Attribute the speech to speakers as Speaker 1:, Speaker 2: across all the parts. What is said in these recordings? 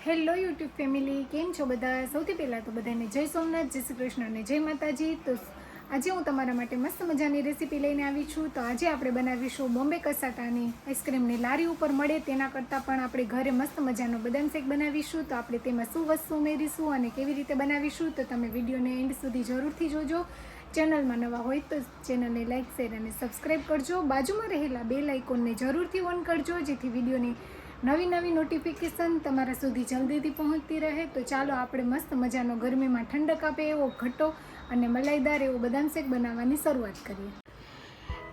Speaker 1: Hello YouTube family, કેમ છો બધા? સૌથી પહેલાં તો બધાને જય સોમનાથ, જય શ્રી કૃષ્ણ અને જય માતાજી. તો આજે હું તમારા માટે મસ્ત મજાની રેસીપી લઈને આવી છું. તો આજે આપણે બનાવીશું બોમ્બે કસાટાની આઈસ્ક્રીમની લારી ઉપર મળે તેના કરતાં પણ આપણે ઘરે મસ્ત મજાનો બદામ શેક બનાવીશું. તો આપણે તેમાં શું વસ્તુ ઉમેરીશું અને કેવી રીતે બનાવીશું તો તમે વિડીયોને એન્ડ સુધી જરૂરથી જોજો. ચેનલમાં નવા હોય તો ચેનલને લાઇક, શેર અને સબસ્ક્રાઈબ કરજો. બાજુમાં રહેલા બેલ આઇકોનને જરૂરથી ઓન કરજો, જેથી વિડીયોની નવી નોટિફિકેશન તમારા સુધી જલ્દીથી પહોંચતી રહે. તો ચાલો આપણે મસ્ત મજાનો ગરમીમાં ઠંડક આપે એવો ઘટ્ટો અને મલાઈદાર એવો બદામ શેક બનાવવાની શરૂઆત કરીએ.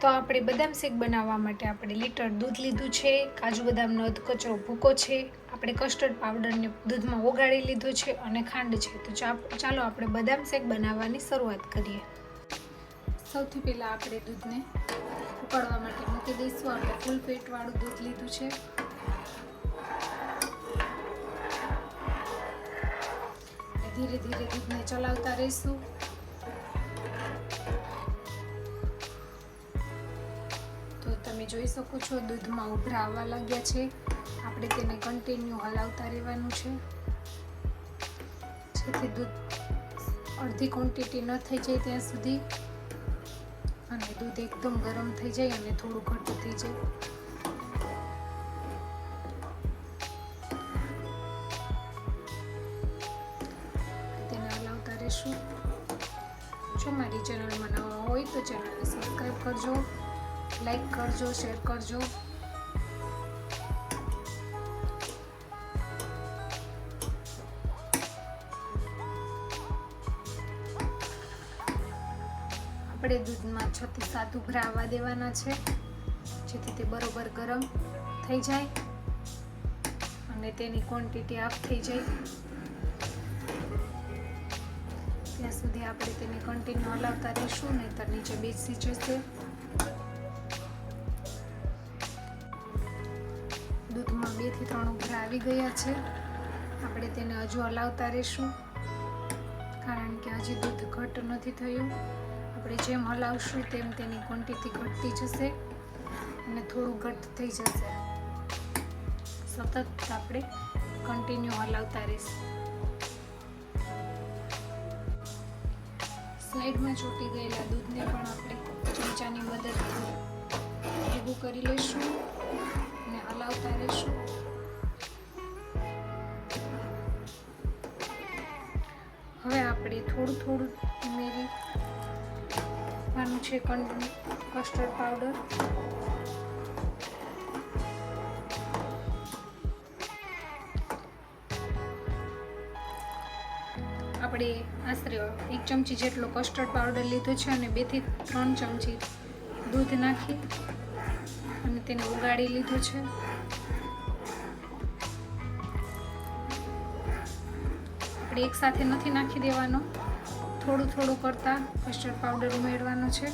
Speaker 1: તો આપણે બદામ શેક બનાવવા માટે આપણે લીટર દૂધ લીધું છે, કાજુ બદામનો અધકચરો ભૂકો છે, આપણે કસ્ટર્ડ પાવડરને દૂધમાં ઓગાળી લીધો છે અને ખાંડ છે. તો ચાલો આપણે બદામ શેક બનાવવાની શરૂઆત કરીએ. સૌથી પહેલાં આપણે દૂધને ઉકળવા માટે મૂકી દઈશું. આપણે ફૂલ ફેટવાળું દૂધ લીધું છે. ધીરે ધીરે દૂધને ચલાવતા રહીશું. તો તમે જોઈ શકો છો દૂધમાં ઉભરા આવવા લાગ્યા છે. આપણે તેને કન્ટિન્યુ હલાવતા રહેવાનું છે, જેથી દૂધ અડધી ક્વોન્ટિટી ન થઈ જાય ત્યાં સુધી અને દૂધ એકદમ ગરમ થઈ જાય અને થોડું ઘટ્ટ થઈ જાય. જો મારી ચેનલમાં નવા હોય તો ચેનલને સબસ્ક્રાઈબ કરજો, લાઈક કરજો, શેર કરજો. આપણે દૂધમાં 6 થી 7 ઉભરા આવવા દેવાના છે, જેથી તે બરોબર ગરમ થઈ જાય અને તેની ક્વોન્ટિટી હાફ થઈ જાય. ત્યાં સુધી આપણે તેને કન્ટિન્યુ હલાવતા રહીશું, નહીંતર નીચે બેસી જશે. દૂધમાં 2 થી 3 ઉભરા આવી ગયા છે. આપણે તેને હજુ હલાવતા રહીશું, કારણ કે હજી દૂધ ઘટ્ટ નથી થયું. આપણે જેમ હલાવશું તેમ તેની ક્વોન્ટિટી ઘટતી જશે અને થોડું ઘટ્ટ થઈ જશે. સતત આપણે કન્ટિન્યુ હલાવતા રહીશું. સાઈડમાં ચોટી ગયેલા દૂધને પણ આપણે ચમચાની મદદથી ભેગું કરી લઈશું અને હલાવતા રહીશું. હવે આપણે થોડું ઉમેરવાનું છે કસ્ટર્ડ પાવડર. આપણે આશરે 1 ચમચી જેટલો કસ્ટર્ડ પાવડર લીધો છે અને 2 થી 3 ચમચી દૂધ નાખી અને તેને ઉગાડી લીધો છે. આપણે એકસાથે નથી નાખી દેવાનો, થોડું કરતા કસ્ટર્ડ પાવડર ઉમેરવાનો છે.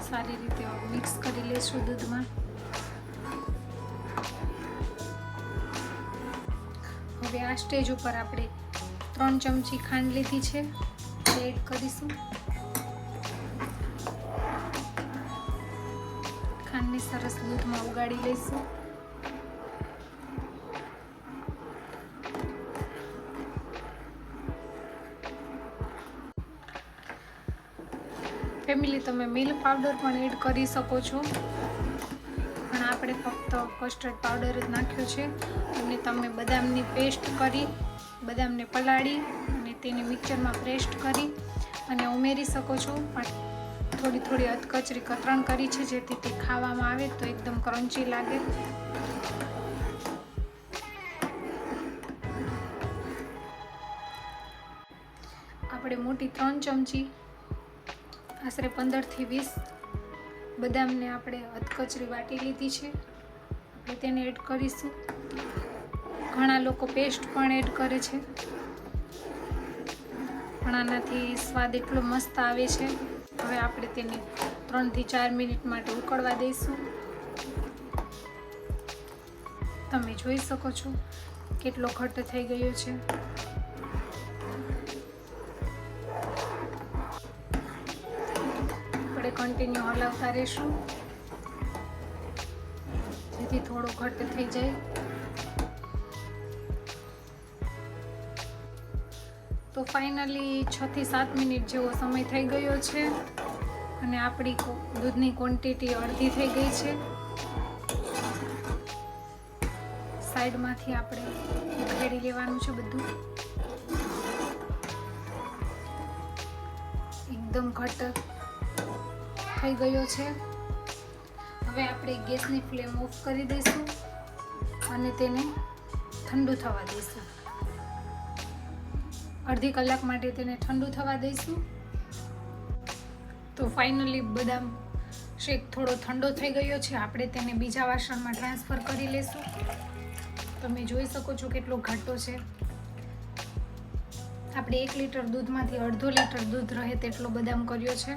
Speaker 1: સારી રીતે મિક્સ કરી લઈશું દૂધમાં. હવે આ સ્ટેજ ઉપર આપણે 3 ચમચી ખાંડ લીધી છે, એડ કરીશું. ખાંડને સરસ દૂધમાં ઉગાડી લઈશું. ફેમિલી, તમે મિલ્ક પાવડર પણ એડ કરી શકો છો, પણ આપણે ફક્ત કસ્ટર્ડ પાવડર જ નાખ્યો છે. અને તમે બદામની પેસ્ટ કરી, બદામને પલાળી અને તેને મિક્સરમાં પેસ્ટ કરી અને ઉમેરી શકો છો. પણ થોડી અધકચરી કતરણ કરી છે, જેથી તે ખાવામાં આવે તો એકદમ ક્રન્ચી લાગે. આપણે મોટી 3 ચમચી આશરે 15 થી 20 બદામને આપણે અધકચરી વાટી લીધી છે. આપણે તેને એડ કરીશું. ઘણા લોકો પેસ્ટ પણ એડ કરે છે, પણ આનાથી સ્વાદ એટલો મસ્ત આવે છે. હવે આપણે તેને 3 થી 4 મિનિટ માટે ઉકળવા દઈશું. તમે જોઈ શકો છો કેટલો ઘટ્ટ થઈ ગયો છે. આપણે કન્ટિન્યુ હલાવતા રહીશું જેથી થોડો ઘટ્ટ થઈ જાય. તો ફાઇનલી 6 થી 7 મિનિટ જેવો સમય થઈ ગયો છે અને આપણી દૂધની ક્વોન્ટિટી અડધી થઈ ગઈ છે. સાઈડમાંથી આપણે ઉખેડી લેવાનું છે બધું. એકદમ ઘટ્ટ થઈ ગયો છે. હવે આપણે ગેસની ફ્લેમ ઓફ કરી દઈશું અને તેને ઠંડુ થવા દઈશું. અડધી કલાક માટે તેને ઠંડુ થવા દઈશું. તો ફાઇનલી બદામ શેક થોડો ઠંડો થઈ ગયો છે. આપણે તેને બીજા વાસણમાં ટ્રાન્સફર કરી લેશું. તમે જોઈ શકો છો કેટલો ઘાટો છે. આપણે 1 લીટર દૂધમાંથી અડધો લીટર દૂધ રહે તેટલો બદામ કર્યો છે.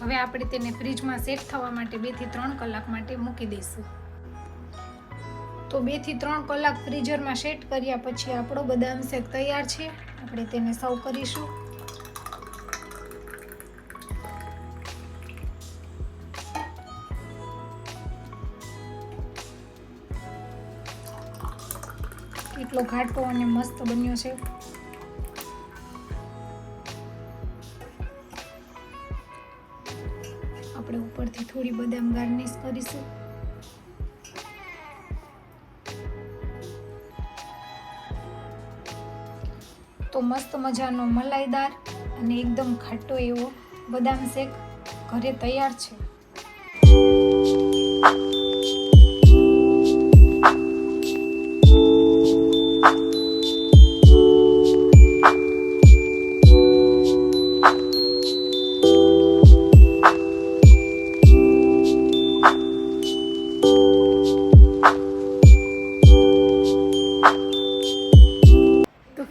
Speaker 1: હવે આપણે તેને ફ્રીજમાં સેટ થવા માટે 2 થી 3 કલાક માટે મૂકી દઈશું. તો 2 થી 3 કલાક ફ્રીઝરમાં સેટ કર્યા પછી આપણો બદામ શેક તૈયાર છે. આપણે તેને સર્વ કરીશું. કેટલો ઘાટો અને મસ્ત બન્યો છે. આપણે ઉપરથી થોડી બદામ ગાર્નિશ કરીશું. તો મસ્ત મજાનો મલાઈદાર અને એકદમ ખાટો એવો બદામ શેક ઘરે તૈયાર છે.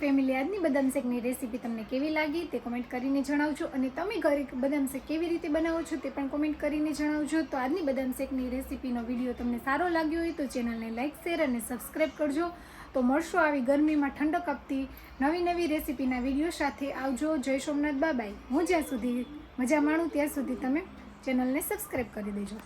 Speaker 1: ફેમિલી, આજની બદામ શેકની રેસીપી તમને કેવી લાગી તે કોમેન્ટ કરીને જણાવજો અને તમે ઘરે બદામ શેક કેવી રીતે બનાવો છો તે પણ કોમેન્ટ કરીને જણાવજો. તો આજની બદામ શેકની રેસીપીનો વિડીયો તમને સારો લાગ્યો હોય તો ચેનલને લાઇક, શેર અને સબસ્ક્રાઈબ કરજો. તો મળશો આવી ગરમીમાં ઠંડક આપતી નવી રેસીપીના વિડીયો સાથે. આવજો. જય સોમનાથ. બાય. હું જ્યાં સુધી મજા માણું ત્યાં સુધી તમે ચેનલને સબસ્ક્રાઈબ કરી દેજો.